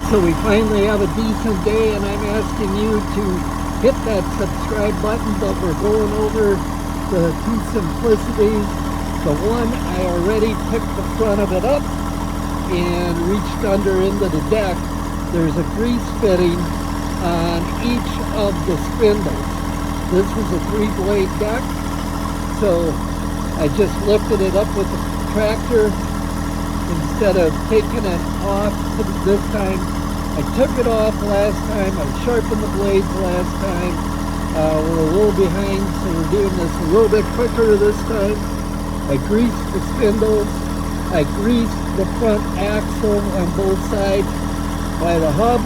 So we finally have a decent day, and I'm asking you to hit that subscribe button. But we're going over the two simplicities. The one, I already picked the front of it up and reached under into the deck. There's a grease fitting on each of the spindles. This is a 3-blade deck, so I just lifted it up with the tractor instead of taking it off this time. I took it off last time. I sharpened the blades last time. We're a little behind, so we're doing this a little bit quicker this time. I greased the spindles. I greased the front axle on both sides by the hub,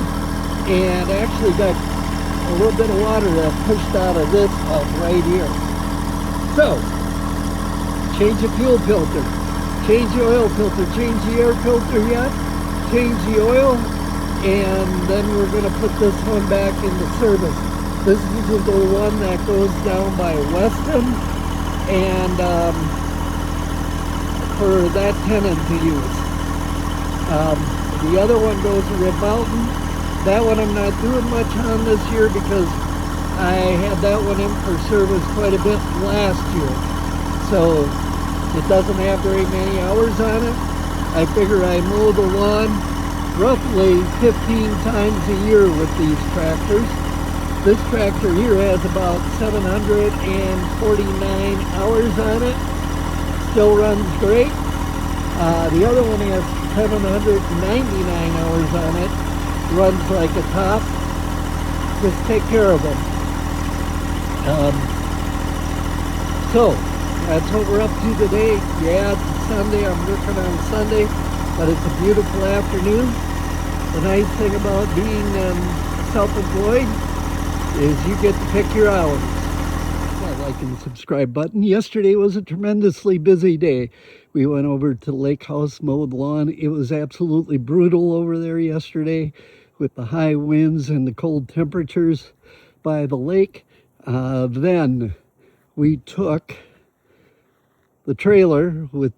and actually got a little bit of water that pushed out of this hub right here. So, change the fuel filter, change the oil filter, change the air filter yet, change the oil, and then we're going to put this one back into service. This is the one that goes down by Weston, and for that tenant to use. The other one goes to Rib Mountain. That one I'm not doing much on this year because I had that one in for service quite a bit last year. So it doesn't have very many hours on it. I figure I mow the lawn roughly 15 times a year with these tractors. This tractor here has about 749 hours on it. Still runs great. The other one has 799 hours on it. Runs like a top. Just take care of them. So that's what we're up to today. Yeah, it's Sunday. I'm working on Sunday, but it's a beautiful afternoon. The nice thing about being self-employed is you get to pick your hours. That like and subscribe button. Yesterday was a tremendously busy day. We went over to the lake house, mowed lawn. It was absolutely brutal over there yesterday with the high winds and the cold temperatures by the lake. Then we took the trailer with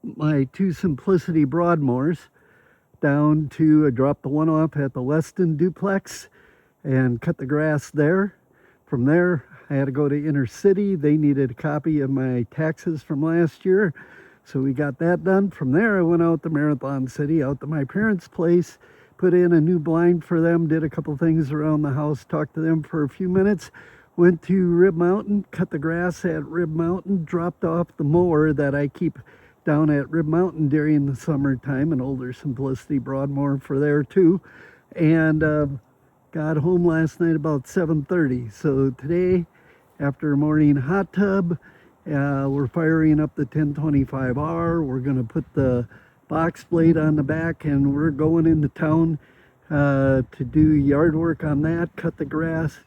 my two Simplicity Broadmoors down to, I dropped the one off at the Weston duplex and cut the grass there. From there, I had to go to Inner City. They needed a copy of my taxes from last year, so we got that done. From there, I went out to Marathon City, out to my parents' place, put in a new blind for them, did a couple things around the house, talked to them for a few minutes, went to Rib Mountain, cut the grass at Rib Mountain, dropped off the mower that I keep down at Rib Mountain during the summertime, an older Simplicity Broadmower for there too, and got home last night about 7:30. So today, after a morning hot tub, we're firing up the 1025R. We're going to put the box blade on the back, and we're going into town to do yard work on that, cut the grass,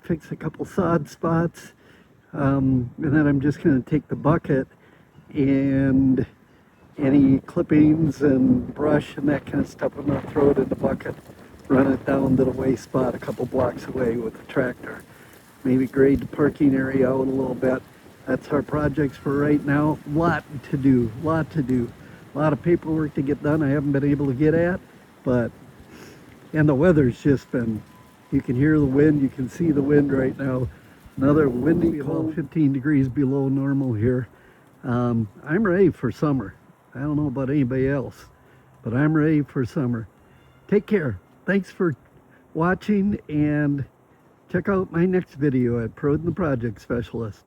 fix a couple sod spots, and then I'm just going to take the bucket and any clippings and brush and that kind of stuff, I'm going to throw it in the bucket, run it down to the waste spot a couple blocks away with the tractor. Maybe grade the parking area out a little bit. That's our projects for right now. Lot to do. A lot of paperwork to get done I haven't been able to get at, but, and the weather's just been, you can hear the wind, you can see the wind right now. Another windy, cold, 15 degrees below normal here. I'm ready for summer. I don't know about anybody else, but I'm ready for summer. Take care. Thanks for watching, and check out my next video at Perrodin the Project Specialist.